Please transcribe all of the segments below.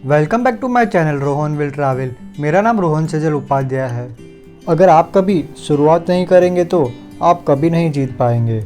Welcome back to my channel Rohan will travel. मेरा नाम रोहन सजल उपाध्याय है। अगर आप कभी शुरुआत नहीं करेंगे तो आप कभी नहीं जीत पाएंगे।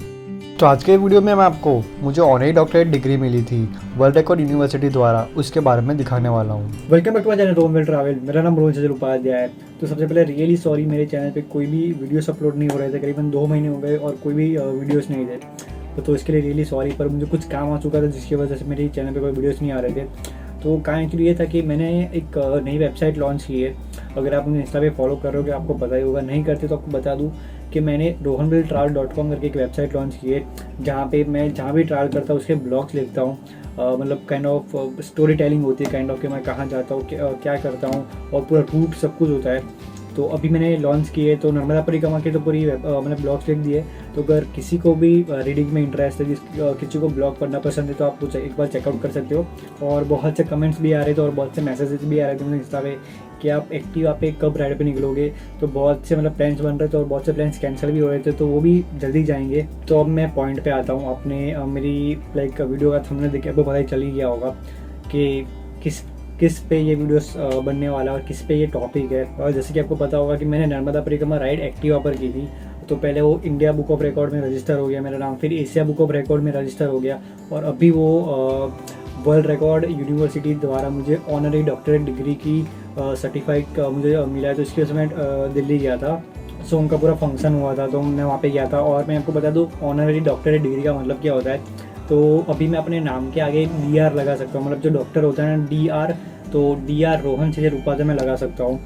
तो आज के वीडियो में मैं आपको मुझे ऑनरी डॉक्टरेट डिग्री मिली थी वर्ल्ड रिकॉर्ड यूनिवर्सिटी द्वारा, उसके बारे में दिखाने वाला हूँ। Welcome back to my channel Rohan will travel. मेरा नाम रोहन सजल उपाध्याय है। तो सबसे पहले रियली सॉरी, मेरे चैनल पे कोई भी वीडियोस अपलोड नहीं हो रहे थे, करीबन 2 महीने हो गए और कोई भी वीडियोस नहीं थे। तो इसके लिए रियली सॉरी। पर मुझे कुछ काम आ चुका था जिसकी वजह से मेरे चैनल पे कोई वीडियोस नहीं आ रहे थे। तो काम एक्चुअली ये था कि मैंने एक नई वेबसाइट लॉन्च की है। अगर आप मुझे इंस्टा पे फॉलो कर रहे हो आपको पता ही होगा, नहीं करते तो आपको बता दूँ कि मैंने rohanviltravel.com करके एक वेबसाइट लॉन्च की है, जहाँ पे मैं जहाँ भी ट्रैवल करता हूँ उसके ब्लॉग्स लिखता हूँ। मतलब काइंड ऑफ स्टोरी टेलिंग होती है, काइंड ऑफ कि मैं कहाँ जाता हूँ, क्या करता हूँ, और पूरा रूट सब कुछ होता है। तो अभी मैंने लॉन्च की है, तो नर्मदा परिक्रमा की तो पूरी मैंने ब्लॉग्स लिख दिए। तो अगर किसी को भी रीडिंग में इंटरेस्ट है, किसी को ब्लॉग पढ़ना पसंद है, तो आप एक बार चेकआउट कर सकते हो। और बहुत से कमेंट्स भी आ रहे थे और बहुत से मैसेजेस भी आ रहे थे मुझे इंस्टा पे कि आप एक्टिवा पे कब राइड पे निकलोगे। तो बहुत से मतलब प्लान्स बन रहे थे और बहुत से प्लान्स कैंसिल भी हो रहे थे, तो वो भी जल्दी जाएंगे। तो अब मैं पॉइंट पे आता हूँ। अपने मेरी लाइक वीडियो का थंबनेल देख के आपको पता ही चल ही गया होगा कि किस पे ये वीडियोस बनने वाला है और किस पे ये टॉपिक है। और जैसे कि आपको पता होगा कि मैंने नर्मदा परिक्रमा राइड एक्टिवा पर की थी। तो पहले वो इंडिया बुक ऑफ रिकॉर्ड में रजिस्टर हो गया मेरा नाम, फिर एशिया बुक ऑफ रिकॉर्ड में रजिस्टर हो गया, और अभी वो वर्ल्ड रिकॉर्ड यूनिवर्सिटी द्वारा मुझे ऑनरी डॉक्टरेट डिग्री की सर्टिफाइड मुझे मिला है। तो इसकी वजह से मैं दिल्ली गया था। सो उनका पूरा फंक्शन हुआ था, तो मैं वहाँ पे गया था। और मैं आपको बता दूँ ऑनरी डॉक्टरेट डिग्री का मतलब क्या होता है। तो अभी मैं अपने नाम के आगे DR लगा सकता हूँ, मतलब जो डॉक्टर होता है ना DR, तो DR रोहन सजल उपाध्याय मैं लगा सकता हूँ।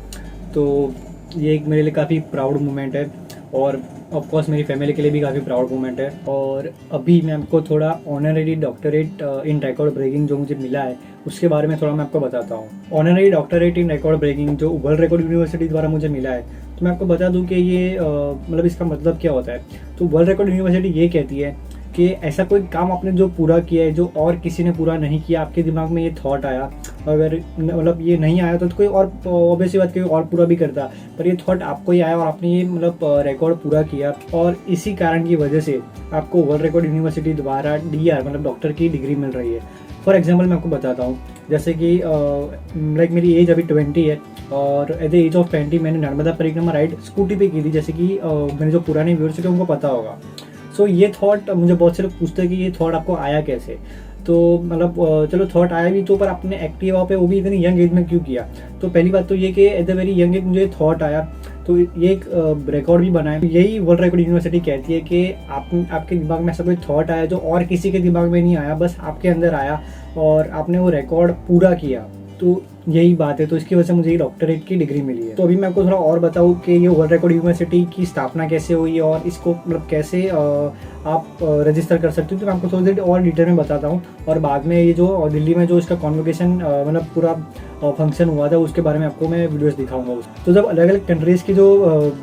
तो ये एक मेरे लिए काफ़ी प्राउड मोमेंट है, और ऑफकोर्स मेरी फैमिली के लिए भी काफ़ी प्राउड मोमेंट है। और अभी मैं आपको थोड़ा honorary doctorate in record breaking जो मुझे मिला है उसके बारे में थोड़ा मैं आपको बताता हूँ। Honorary doctorate in record breaking जो वर्ल्ड रिकॉर्ड यूनिवर्सिटी द्वारा मुझे मिला है, तो मैं आपको बता दूँ कि ये मतलब इसका मतलब क्या होता है। तो वर्ल्ड रिकॉर्ड यूनिवर्सिटी ये कहती है कि ऐसा कोई काम आपने जो पूरा किया है जो और किसी ने पूरा नहीं किया, आपके दिमाग में ये थॉट आया, अगर मतलब ये नहीं आया तो कोई और ऑब्वियसली बात कोई और पूरा भी करता, पर ये थॉट आपको ही आया और आपने ये मतलब रिकॉर्ड पूरा किया, और इसी कारण की वजह से आपको वर्ल्ड रिकॉर्ड यूनिवर्सिटी द्वारा DR मतलब डॉक्टर की डिग्री मिल रही है। फॉर एग्जाम्पल मैं आपको बताता हूँ, जैसे कि लाइक मेरी एज अभी 20 है, और एट द एज ऑफ 20 मैंने नर्मदा परिक्रमा राइड स्कूटी पे की थी, जैसे कि मेरे जो पुराने व्यूअर्स थे उनको पता होगा। सो ये थॉट मुझे बहुत से लोग पूछते हैं कि ये थॉट आपको आया कैसे। तो मतलब चलो थॉट आया भी तो, पर आपने एक्टिवा पे वो भी इतनी यंग एज में क्यों किया। तो पहली बात तो ये कि at the very young age मुझे थॉट आया, तो ये एक रिकॉर्ड भी बना है। यही वर्ल्ड रिकॉर्ड यूनिवर्सिटी कहती है कि आपके दिमाग में ऐसा कोई थॉट आया जो और किसी के दिमाग में नहीं आया, बस आपके अंदर आया और आपने वो रिकॉर्ड पूरा किया। तो यही बात है। तो इसकी वजह से मुझे डॉक्टरेट की डिग्री मिली है। तो अभी मैं आपको थोड़ा और बताऊँ कि ये वर्ल्ड रिकॉर्ड यूनिवर्सिटी की स्थापना कैसे हुई और इसको मतलब कैसे आप रजिस्टर कर सकते हो, तो मैं आपको थोड़ी देर और डिटेल में बताता हूँ। और बाद में ये जो दिल्ली में जो इसका कॉन्वोकेशन मतलब पूरा फंक्शन हुआ था उसके बारे में आपको मैं वीडियोस दिखाऊंगा। तो जब अलग अलग कंट्रीज़ की जो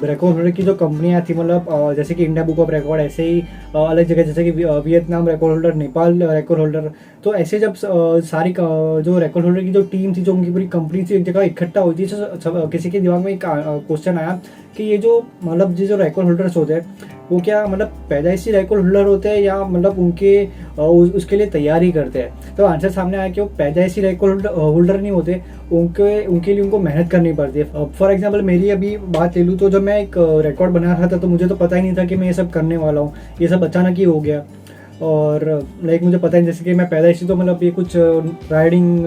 रिकॉर्ड होल्डर की जो कंपनियाँ थी, मतलब जैसे कि इंडिया बुक ऑफ रिकॉर्ड, ऐसे ही अलग जगह जैसे कि Vietnam record holder, Nepal record holder, तो ऐसे जब सारी जो रिकॉर्ड होल्डर की जो टीम थी, जो उनकी पूरी कंपनी थी, एक जगह इकट्ठा हुई थी, तो किसी के दिमाग में एक क्वेश्चन आया कि ये जो मतलब जो रिकॉर्ड होल्डर्स होते हैं वो क्या मतलब पैदाइशी रिकॉर्ड होल्डर होते हैं या मतलब उनके उसके लिए तैयारी करते हैं। तो आंसर सामने आया कि वो पैदाइशी रिकॉर्ड होल्डर नहीं होते, उनके लिए उनको मेहनत करनी पड़ती है। फॉर एग्जांपल मेरी अभी बात ले लूँ, तो जब मैं एक रिकॉर्ड बना रहा था तो मुझे तो पता ही नहीं था कि मैं ये सब करने वाला हूँ, ये सब अचानक ही हो गया। और लाइक मुझे पता है जैसे कि मैं पैदाइशी तो मतलब ये कुछ राइडिंग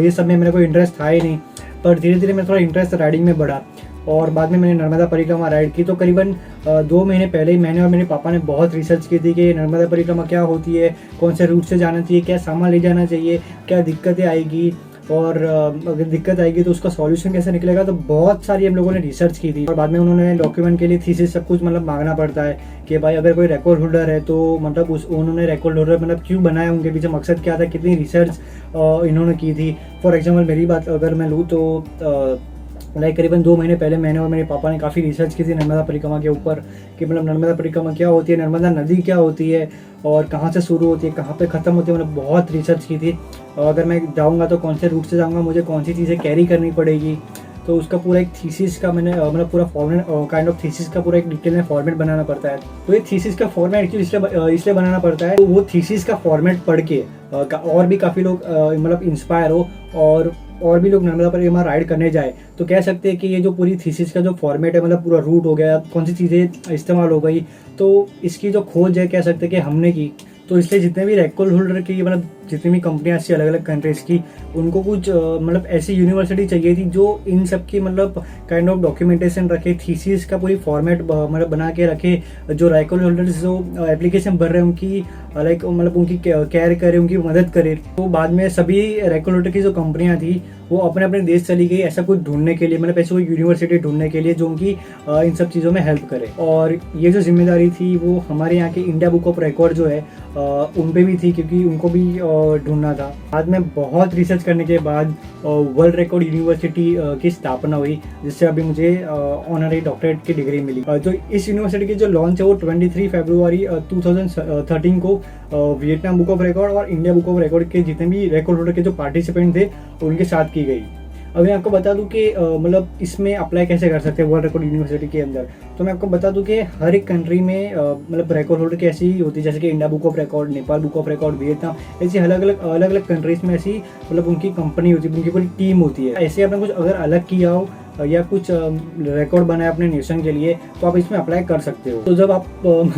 ये सब में मेरा कोई इंटरेस्ट था ही नहीं, पर धीरे धीरे मेरा थोड़ा इंटरेस्ट राइडिंग में बढ़ा और बाद में मैंने नर्मदा परिक्रमा राइड की। तो करीबन 2 महीने पहले ही मैंने और मेरे पापा ने बहुत रिसर्च की थी कि नर्मदा परिक्रमा क्या होती है, कौन से रूट से जाना चाहिए, क्या सामान ले जाना चाहिए, क्या दिक्कतें आएगी, और अगर दिक्कत आएगी तो उसका सॉल्यूशन कैसे निकलेगा। तो बहुत सारी हम लोगों ने रिसर्च की थी, और बाद में उन्होंने डॉक्यूमेंट के लिए थीसिस सब कुछ मतलब मांगना पड़ता है कि भाई अगर कोई रिकॉर्ड होल्डर है तो मतलब उन्होंने रिकॉर्ड होल्डर मतलब क्यों बनाया, उनके पीछे मकसद क्या था, कितनी रिसर्च इन्होंने की थी। फॉर एग्जाम्पल मेरी बात अगर मैं लूँ तो लाइक करीबन 2 महीने पहले मैंने और मेरे पापा ने काफ़ी रिसर्च की थी नर्मदा परिक्रमा के ऊपर कि मतलब नर्मदा परिक्रमा क्या होती है, नर्मदा नदी क्या होती है, और कहाँ से शुरू होती है, कहाँ पे ख़त्म होती है, मतलब बहुत रिसर्च की थी। और अगर मैं जाऊँगा तो कौन से रूट से जाऊँगा, मुझे कौन सी चीज़ें कैरी करनी पड़ेगी, तो उसका पूरा एक थीसिस का मैंने मतलब पूरा फॉर्मेट काइंड ऑफ थीसिस का पूरा एक डिटेल में फॉर्मेट बनाना पड़ता है। तो ये थीसिस का फॉर्मेट एक्चुअली इसलिए बनाना पड़ता है, तो वो थीसिस का फॉर्मेट पढ़ के और भी काफ़ी लोग मतलब इंस्पायर हो और और भी लोग नर्मदा परिक्रमा राइड करने जाए तो कह सकते हैं कि ये जो पूरी थीसिस का जो फॉर्मेट है, मतलब पूरा रूट हो गया, कौन सी चीज़ें इस्तेमाल हो गई, तो इसकी जो खोज है कह सकते हैं कि हमने की। तो इसलिए जितने भी रेकॉर्ड होल्डर की, मतलब जितनी भी कंपनियां थी अलग अलग कंट्रीज की, उनको कुछ मतलब ऐसी यूनिवर्सिटी चाहिए थी जो इन सब की मतलब काइंड ऑफ डॉक्यूमेंटेशन रखे, थीसिस का पूरी फॉर्मेट मतलब बना के रखे, जो रेकॉर्ड होल्डर्स जो एप्लीकेशन भर रहे हैं उनकी लाइक मतलब उनकी केयर करे, उनकी मदद करे। तो बाद में सभी रेकॉर्ड होल्डर की जो कंपनियां थी वो अपने अपने देश चली गई ऐसा कुछ ढूंढने के लिए, मतलब ऐसी कोई यूनिवर्सिटी ढूंढने के लिए जो उनकी इन सब चीज़ों में हेल्प करे। और ये जो जिम्मेदारी थी वो हमारे यहाँ के इंडिया बुक ऑफ रिकॉर्ड जो है उन पे भी थी, क्योंकि उनको भी ढूंढना था। बाद में बहुत रिसर्च करने के बाद वर्ल्ड रिकॉर्ड यूनिवर्सिटी की स्थापना हुई, जिससे अभी मुझे ऑनररी डॉक्टरेट की डिग्री मिली। तो इस यूनिवर्सिटी की जो लॉन्च है वो 23 फरवरी 2013 को वियतनाम बुक ऑफ रिकॉर्ड और इंडिया बुक ऑफ रिकॉर्ड के जितने भी रिकॉर्ड होल्डर के जो पार्टिसिपेंट थे उनके साथ की गई। अभी मैं आपको बता दूं कि मतलब इसमें अप्लाई कैसे कर सकते हैं वर्ल्ड रिकॉर्ड यूनिवर्सिटी के अंदर। तो मैं आपको बता दूं कि हर एक कंट्री में मतलब रिकॉर्ड होल्डर की ऐसी होती है, जैसे कि India book of record, Nepal book of record, Vietnam, ऐसी अलग अलग कंट्रीज में ऐसी मतलब उनकी कंपनी होती है, उनकी पूरी टीम होती है। ऐसे आपने कुछ अगर अलग किया हो या कुछ रिकॉर्ड बनाया अपने नेशन के लिए तो आप इसमें अप्लाई कर सकते हो। तो जब आप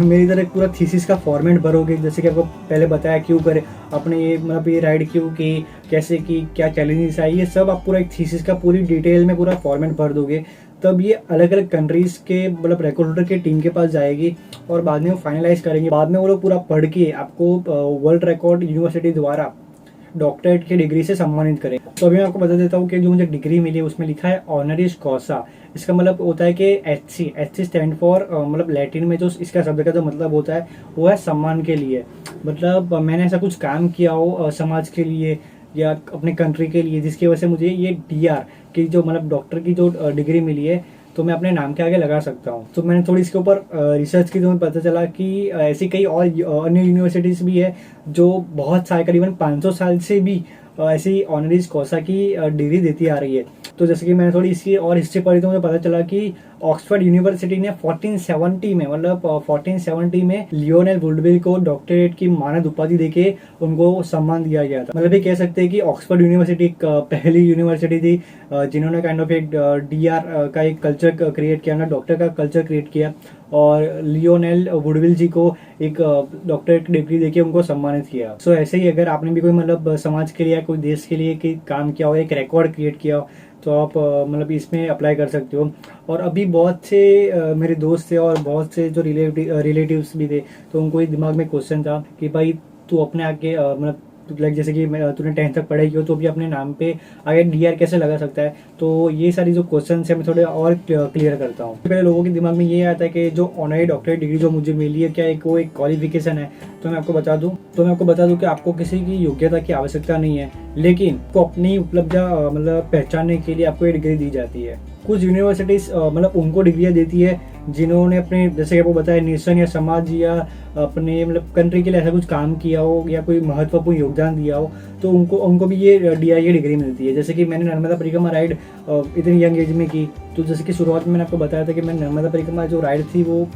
मेरी तरह पूरा थीसिस का फॉर्मेट भरोगे, जैसे कि आपको पहले बताया क्यों करे आपने ये मतलब ये राइड क्यों की, कैसे की, क्या चैलेंजेस आई, ये सब आप पूरा एक थीसिस का पूरी डिटेल में पूरा फॉर्मेट भर दोगे, तब ये अलग अलग कंट्रीज के मतलब रिकॉर्ड होल्डर की टीम के पास जाएगी और बाद में वो फाइनलाइज करेंगे। बाद में वो लोग पूरा पढ़ के आपको वर्ल्ड रिकॉर्ड यूनिवर्सिटी द्वारा डॉक्टरेट की डिग्री से सम्मानित करें। तो अभी मैं आपको बता देता हूँ कि जो मुझे डिग्री मिली है उसमें लिखा है ऑनरिस कॉसा। इसका मतलब होता है कि एच सी स्टैंड फॉर मतलब लैटिन में जो इसका शब्द का जो मतलब होता है वो है सम्मान के लिए। मतलब मैंने ऐसा कुछ काम किया हो समाज के लिए या अपने कंट्री के लिए जिसकी वजह से मुझे ये DR की जो मतलब डॉक्टर की जो डिग्री मिली है तो मैं अपने नाम के आगे लगा सकता हूँ। तो मैंने थोड़ी इसके ऊपर रिसर्च की तो मुझे पता चला कि ऐसी कई और अन्य यूनिवर्सिटीज़ भी है जो बहुत साल, करीबन 500 साल से भी ऐसी ऑनरिस कॉसा की डिग्री देती आ रही है। तो जैसे कि मैंने थोड़ी इसकी और हिस्ट्री पढ़ी तो मुझे पता चला कि ऑक्सफोर्ड यूनिवर्सिटी ने 1470 में मतलब 1470 में लियोनेल वुडविल को डॉक्टरेट की मानद उपाधि देके उनको सम्मान दिया गया था। मतलब ये कह सकते हैं कि ऑक्सफोर्ड यूनिवर्सिटी एक पहली यूनिवर्सिटी थी जिन्होंने काइंड ऑफ एक DR का एक कल्चर क्रिएट किया ना, डॉक्टर का कल्चर क्रिएट किया और लियोनेल वुडविल जी को एक डॉक्टरेट की डिग्री देके उनको सम्मानित किया। सो ऐसे ही अगर आपने भी कोई मतलब समाज के लिए या कोई देश के लिए कोई काम किया हो, एक रिकॉर्ड क्रिएट किया हो, तो आप मतलब इसमें अप्लाई कर सकते हो। और अभी बहुत से मेरे दोस्त थे और बहुत से जो रिलेटिव्स भी थे, तो उनको एक दिमाग में क्वेश्चन था कि भाई तू अपने आगे मतलब लाइक जैसे कि तूने 10th तक पढ़ाई की हो तो भी अपने नाम पे आगे DR कैसे लगा सकता है। तो ये सारी जो क्वेश्चन है मैं थोड़े और क्लियर करता हूँ। पहले लोगों के दिमाग में ये आता है कि जो ऑनरी डॉक्टरेट डिग्री जो मुझे मिली है क्या वो एक क्वालिफिकेशन है। तो मैं आपको बता दूं कि आपको किसी की योग्यता की आवश्यकता नहीं है, लेकिन को अपनी उपलब्धियां मतलब पहचानने के लिए आपको ये डिग्री दी जाती है। कुछ यूनिवर्सिटीज मतलब उनको डिग्रियां देती है जिन्होंने अपने, जैसे कि आपको बताया, नेशन या समाज या अपने मतलब कंट्री के लिए ऐसा कुछ काम किया हो या कोई महत्वपूर्ण योगदान दिया हो, तो उनको भी ये DR की डिग्री मिलती है। जैसे कि मैंने नर्मदा परिक्रमा राइड इतनी यंग एज में की, तो जैसे कि शुरुआत में मैंने आपको बताया था कि मैंने नर्मदा परिक्रमा जो राइड थी वो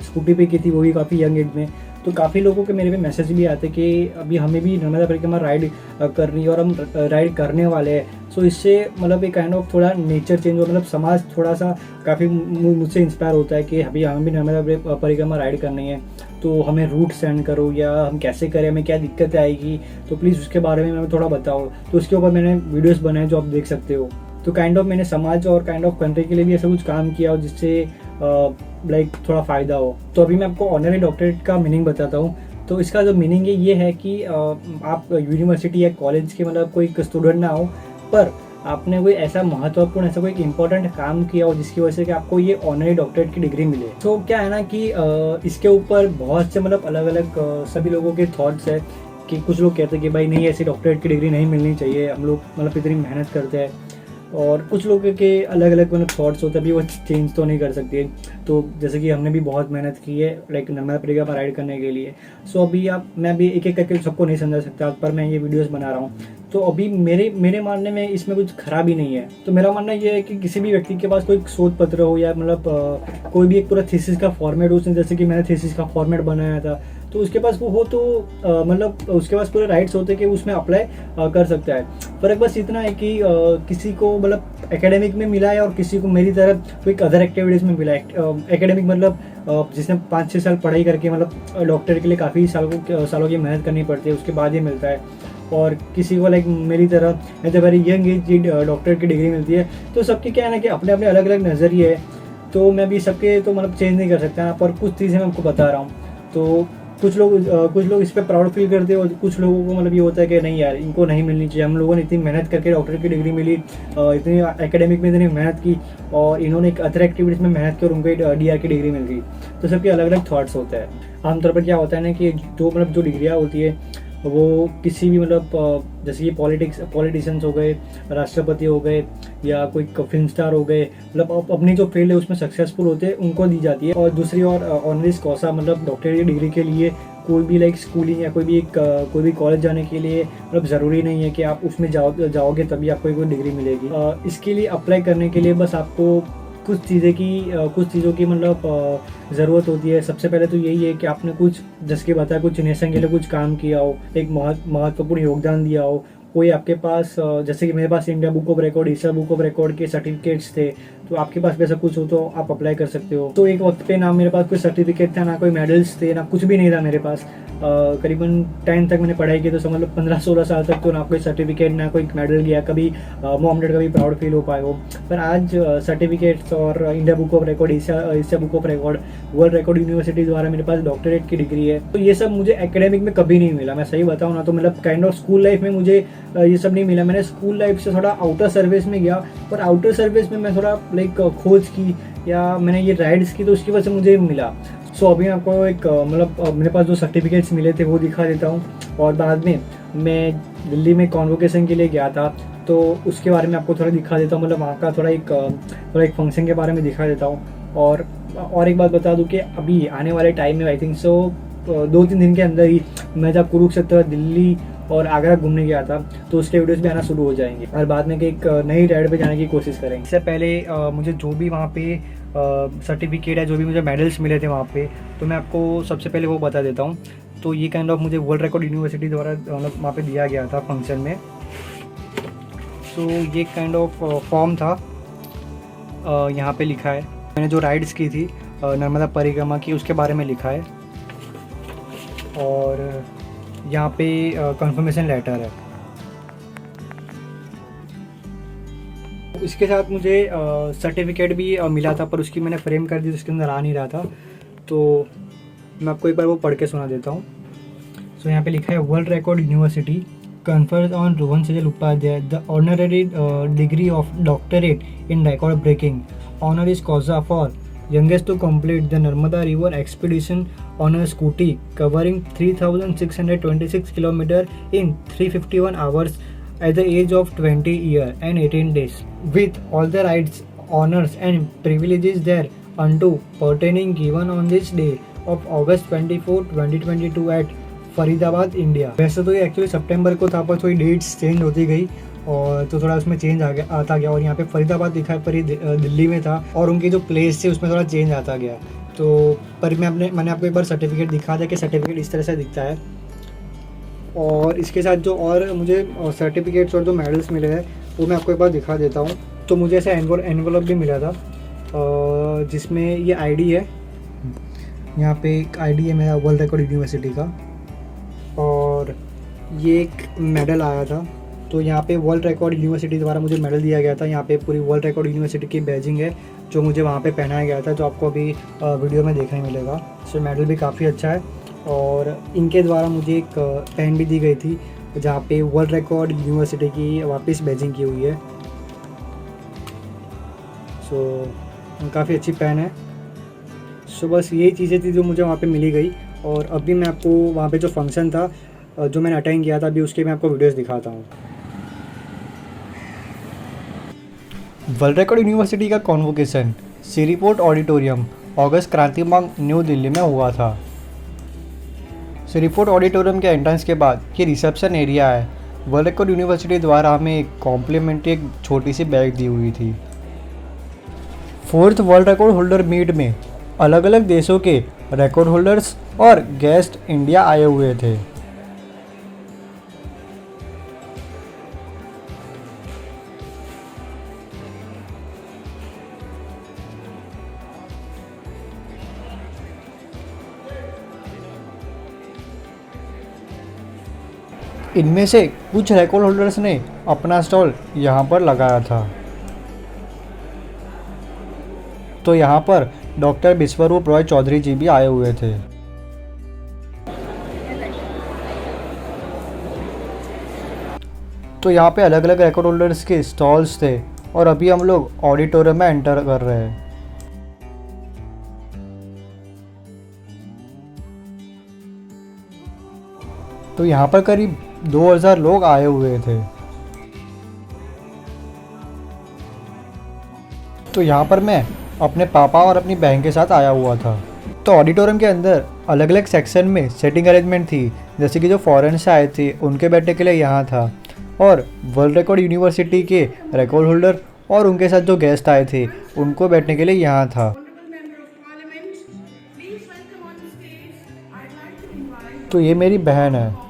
स्कूटी पे की थी, वो भी काफ़ी यंग एज में। तो काफ़ी लोगों के मेरे पे मैसेज भी आते कि अभी हमें भी नर्मदा परिक्रमा राइड करनी है और हम राइड करने वाले हैं। सो इससे मतलब एक काइंड ऑफ थोड़ा नेचर चेंज हो, मतलब समाज थोड़ा सा काफ़ी मुझसे इंस्पायर होता है कि अभी हमें भी नर्मदा परिक्रमा राइड करनी है, तो हमें रूट सेंड करो या हम कैसे करें, हमें क्या दिक्कत आएगी, तो प्लीज़ उसके बारे में हमें थोड़ा बताओ। तो उसके ऊपर मैंने वीडियोस बनाए जो आप देख सकते हो। तो काइंड ऑफ मैंने समाज और काइंड ऑफ कंट्री के लिए भी ऐसा कुछ काम किया हो जिससे लाइक थोड़ा फ़ायदा हो। तो अभी मैं आपको ऑनरी डॉक्टरेट का मीनिंग बताता हूँ। तो इसका जो मीनिंग है ये है कि आप यूनिवर्सिटी या कॉलेज के मतलब कोई स्टूडेंट ना हो, पर आपने कोई ऐसा महत्वपूर्ण, ऐसा कोई इंपॉर्टेंट काम किया हो जिसकी वजह से कि आपको ये ऑनरी डॉक्टरेट की डिग्री मिले। तो क्या है ना कि इसके ऊपर बहुत से मतलब अलग अलग सभी लोगों के थॉट्स है कि कुछ लोग कहते हैं कि भाई नहीं, ऐसी डॉक्टरेट की डिग्री नहीं मिलनी चाहिए, हम लोग मतलब इतनी मेहनत करते हैं। और कुछ लोगों के अलग अलग मतलब थॉट्स होते हैं, अभी वो चेंज तो नहीं कर सकते। तो जैसे कि हमने भी बहुत मेहनत की है लाइक नर्मदा परिक्रमा राइड करने के लिए। सो अभी मैं भी एक एक करके सबको नहीं समझा सकता, पर मैं ये वीडियोस बना रहा हूँ। तो अभी मेरे मानने में इसमें कुछ खराबी नहीं है। तो मेरा मानना ये है कि किसी भी व्यक्ति के पास कोई शोध पत्र हो या मतलब कोई भी एक पूरा थीसिस का फॉर्मेट हो, जैसे कि मैंने थीसिस का फॉर्मेट बनाया था, तो उसके पास वो हो तो मतलब उसके पास पूरे राइट्स होते कि उसमें अप्लाई कर सकता है। फ़र्क बस इतना है कि किसी को मतलब एकेडमिक में मिला है और किसी को मेरी तरह कोई अदर एक्टिविटीज़ में मिला है। एकेडमिक मतलब जिसने 5-6 साल पढ़ाई करके मतलब डॉक्टर के लिए काफ़ी सालों की मेहनत करनी पड़ती है, उसके बाद ही मिलता है। और किसी को लाइक मेरी तरह at the very young age doctor की डिग्री मिलती है। तो सबके क्या है ना कि अपने अपने अलग अलग नज़रिए है, तो मैं भी सबके तो मतलब चेंज नहीं कर सकता ना, पर कुछ चीज़ें मैं आपको बता रहा हूँ। तो कुछ लोग इस पे प्राउड फील करते हैं और कुछ लोगों को मतलब ये होता है कि नहीं यार, इनको नहीं मिलनी चाहिए। हम लोगों ने इतनी मेहनत करके डॉक्टर की डिग्री मिली, इतनी एकेडमिक में इतनी मेहनत की, और इन्होंने एक अदर एक्टिविटीज़ में मेहनत कर उनको DR की डिग्री मिल गई। तो सबके अलग अलग थॉट्स होते हैं। आमतौर पर क्या होता है ना कि जो डिग्रियाँ होती है वो किसी भी मतलब जैसे कि पॉलिटिशियंस हो गए, राष्ट्रपति हो गए, या कोई फिल्म स्टार हो गए, मतलब अपनी जो फील्ड है उसमें सक्सेसफुल होते हैं उनको दी जाती है। और दूसरी ओर ऑनरिस कॉसा मतलब डॉक्टर की डिग्री के लिए कोई भी लाइक स्कूलिंग या कोई भी कॉलेज जाने के लिए मतलब ज़रूरी नहीं है कि आप उसमें जाओगे तभी आपको कोई डिग्री मिलेगी। इसके लिए अप्लाई करने के लिए बस आपको कुछ चीज़ों की मतलब ज़रूरत होती है। सबसे पहले तो यही है कि आपने कुछ, जैसे कि बताया, कुछ नेशन के लिए कुछ काम किया हो, एक महत्वपूर्ण योगदान दिया हो। कोई आपके पास जैसे कि मेरे पास India book of record, Asia book of record के सर्टिफिकेट्स थे, तो आपके पास वैसा कुछ हो तो आप अप्लाई कर सकते हो। तो एक वक्त पे ना मेरे पास कोई सर्टिफिकेट था, ना कोई मेडल्स थे, ना कुछ भी नहीं था मेरे पास। करीबन 10 तक मैंने पढ़ाई की, तो समझ लो 15-16 साल तक तो ना कोई सर्टिफिकेट, ना कोई मेडल गया, कभी मोहम्मद कभी प्राउड फील हो पाए हो। पर आज सर्टिफिकेट्स और India book of record, Asia book of record, world record university द्वारा मेरे पास डॉक्टरेट की डिग्री है। तो ये सब मुझे एकेडमिक में कभी नहीं मिला, मैं सही बताऊँ ना। तो मतलब काइंड ऑफ स्कूल लाइफ में मुझे ये सब नहीं मिला। मैंने स्कूल लाइफ से थोड़ा आउटर सर्विस में गया, पर आउटर सर्विस में मैं थोड़ा लाइक खोज की या मैंने ये राइड्स की, तो उसकी वजह से मुझे मिला। सो अभी मैं आपको एक मतलब मेरे पास जो सर्टिफिकेट्स मिले थे वो दिखा देता हूँ। और बाद में मैं दिल्ली में कॉन्वोकेशन के लिए गया था, तो उसके बारे में आपको थोड़ा दिखा देता हूँ। मतलब वहाँ का थोड़ा एक फंक्शन के बारे में दिखा देता हूँ। और एक बात बता दूँ कि अभी आने वाले टाइम में आई थिंक सो 2-3 दिन के अंदर ही मैं जब कुरुक्षेत्र, दिल्ली और आगरा घूमने गया था, तो उसके वीडियोस भी आना शुरू हो जाएंगे। और बाद में एक नई राइड पे जाने की कोशिश करेंगे। इससे पहले मुझे जो भी वहाँ पे सर्टिफिकेट है, जो भी मुझे मेडल्स मिले थे वहाँ पे, तो मैं आपको सबसे पहले वो बता देता हूँ। तो ये काइंड ऑफ मुझे वर्ल्ड रिकॉर्ड यूनिवर्सिटी द्वारा मतलब वहाँ पे दिया गया था फंक्शन में। तो ये काइंड ऑफ फॉर्म था, यहाँ पे लिखा है मैंने जो राइड्स की थी, नर्मदा परिक्रमा की, उसके बारे में लिखा है। और यहाँ पे कंफर्मेशन लेटर है। इसके साथ मुझे सर्टिफिकेट भी मिला था, पर उसकी मैंने फ्रेम कर दी, उसके अंदर आ नहीं रहा था। तो मैं आपको एक बार वो पढ़ के सुना देता हूँ। सो यहाँ पे लिखा है, world record university confers on Rohan Sajal Upadhyay the honorary degree of doctorate in record breaking honoris causa for youngest to complete the Narmada River expedition on a scooty covering 3,626 km in 351 hours at the age of 20 years and 18 days, with all the rights, honors and privileges thereunto pertaining given on this day of August 24, 2022 at Faridabad, India. वैसे तो ये actually सितंबर को था, पर थोड़ी dates change होती गई और तो थोड़ा उसमें चेंज आता गया। और यहाँ पे फरीदाबाद लिखा है, पर ये दिल्ली में था, और उनकी जो प्लेस थी उसमें थोड़ा चेंज आता गया। तो पर मैंने आपको एक बार सर्टिफिकेट दिखा दिया कि सर्टिफिकेट इस तरह से दिखता है। और इसके साथ जो और मुझे सर्टिफिकेट्स और जो मेडल्स मिले हैं वो मैं आपको एक बार दिखा देता हूँ। तो मुझे ऐसा एनवलप भी मिला था, जिसमें ये ID है, यहाँ पे एक ID है मेरा वर्ल्ड रिकॉर्ड यूनिवर्सिटी का, और ये एक मेडल आया था। तो यहाँ पे वर्ल्ड रिकॉर्ड यूनिवर्सिटी द्वारा मुझे मेडल दिया गया था। यहाँ पे पूरी वर्ल्ड रिकॉर्ड यूनिवर्सिटी की बैजिंग है, जो मुझे वहाँ पे पहनाया गया था, जो आपको अभी वीडियो में देखने मिलेगा। सो मेडल भी काफ़ी अच्छा है। और इनके द्वारा मुझे एक पेन भी दी गई थी, जहाँ पे वर्ल्ड रिकॉर्ड यूनिवर्सिटी की वापस बैजिंग की हुई है। सो काफ़ी अच्छी पेन है। सो बस यही चीज़ें थी जो मुझे वहाँ पे मिली गई। और अभी मैं आपको वहाँ पे जो फंक्शन था जो मैंने अटेंड किया था, अभी उसके मैं आपको वीडियोस दिखाता हूँ। वर्ल्ड रिकॉर्ड यूनिवर्सिटी का कॉन्वोकेशन श्रीपोर्ट ऑडिटोरियम अगस्त क्रांति मार्ग, न्यू दिल्ली में हुआ था। श्रीपोर्ट ऑडिटोरियम के एंट्रेंस के बाद ये रिसेप्शन एरिया है। वर्ल्ड रिकॉर्ड यूनिवर्सिटी द्वारा हमें एक कॉम्प्लीमेंट्री एक छोटी सी बैग दी हुई थी। 4th world record holder meet में अलग अलग देशों के रिकॉर्ड होल्डर्स और गेस्ट इंडिया आए हुए थे। इनमें से कुछ रिकॉर्ड होल्डर्स ने अपना स्टॉल यहाँ पर लगाया था। तो यहाँ पर डॉक्टर विश्वरूप रॉय चौधरी जी भी आए हुए थे। तो यहाँ पे अलग अलग रिकॉर्ड होल्डर्स के स्टॉल्स थे और अभी हम लोग ऑडिटोरियम में एंटर कर रहे हैं। तो यहाँ पर करीब 2000 लोग आए हुए थे। तो यहाँ पर मैं अपने पापा और अपनी बहन के साथ आया हुआ था। तो ऑडिटोरियम के अंदर अलग अलग सेक्शन में सेटिंग अरेंजमेंट थी, जैसे कि जो फॉरेन से आए थे उनके बैठने के लिए यहाँ था, और वर्ल्ड रिकॉर्ड यूनिवर्सिटी के रिकॉर्ड होल्डर और उनके साथ जो गेस्ट आए थे उनको बैठने के लिए यहाँ था। तो ये मेरी बहन है।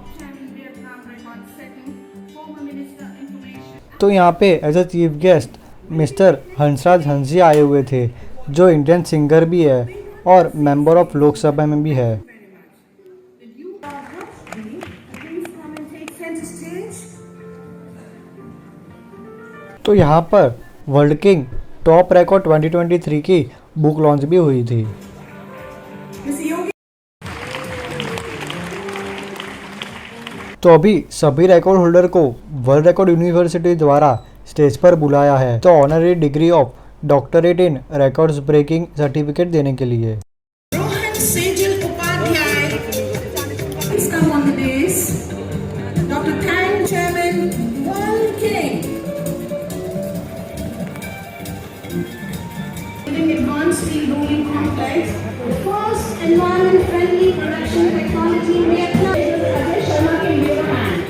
तो यहाँ पे as a chief guest mister Hansraj Hansi आए हुए थे, जो इंडियन सिंगर भी है और मेंबर ऑफ लोकसभा में भी है। तो यहाँ पर वर्ल्ड किंग टॉप रिकॉर्ड 2023 की बुक लॉन्च भी हुई थी। तो अभी सभी रिकॉर्ड होल्डर को वर्ल्ड रिकॉर्ड यूनिवर्सिटी द्वारा स्टेज पर बुलाया है, तो honorary degree of doctorate in records breaking certificate देने के लिए। Rohan Sejal Upadhyay, please come on the dais. Dr. Kang Chairman, World King. Advanced Steel Rolling Complex, the first environment-friendly production technology in Vietnam. Ajay Sharma can give a hand.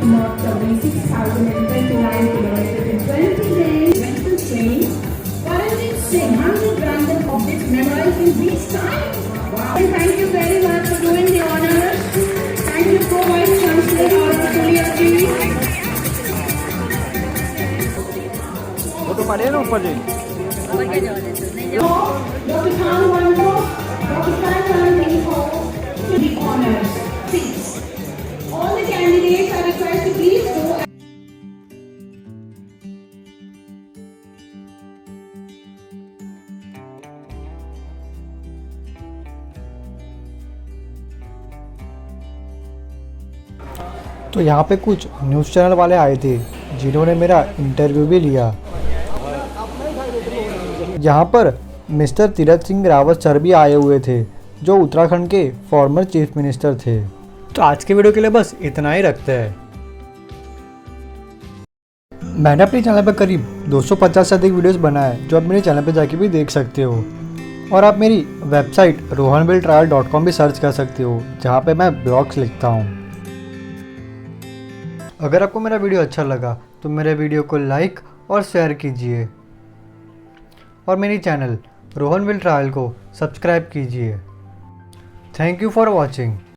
Not 76,029 kilometers in 20 days. Mental training. Paranjit Singh, 100 branded objects memorized in weeks time. Wow. And thank you very much for doing the honors. Thank you so much, Chancellor Arthur ji. वो तो पड़े ना ऊपर जी। Dr. Khan Wando, Dr. Khan Wando, to the honors. Please. All the candidates are requested to please go. तो यहाँ पे कुछ news channel वाले आए थे जिन्होंने मेरा इंटरव्यू भी लिया। यहाँ पर मिस्टर तीरथ सिंह रावत सर भी आए हुए थे, जो उत्तराखंड के फॉर्मर चीफ मिनिस्टर थे। तो आज के वीडियो के लिए बस इतना ही रखते हैं। मैंने अपने चैनल पर करीब 250 से अधिक वीडियोस बनाए, जो आप मेरे चैनल पर जाके भी देख सकते हो। और आप मेरी वेबसाइट rohanvilletravel.com भी सर्च कर सकते हो, जहाँ पे मैं ब्लॉग्स लिखता हूँ। अगर आपको मेरा वीडियो अच्छा लगा तो मेरे वीडियो को लाइक और शेयर कीजिए, और मेरी चैनल रोहनविल ट्रैवल को सब्सक्राइब कीजिए। Thank you for watching.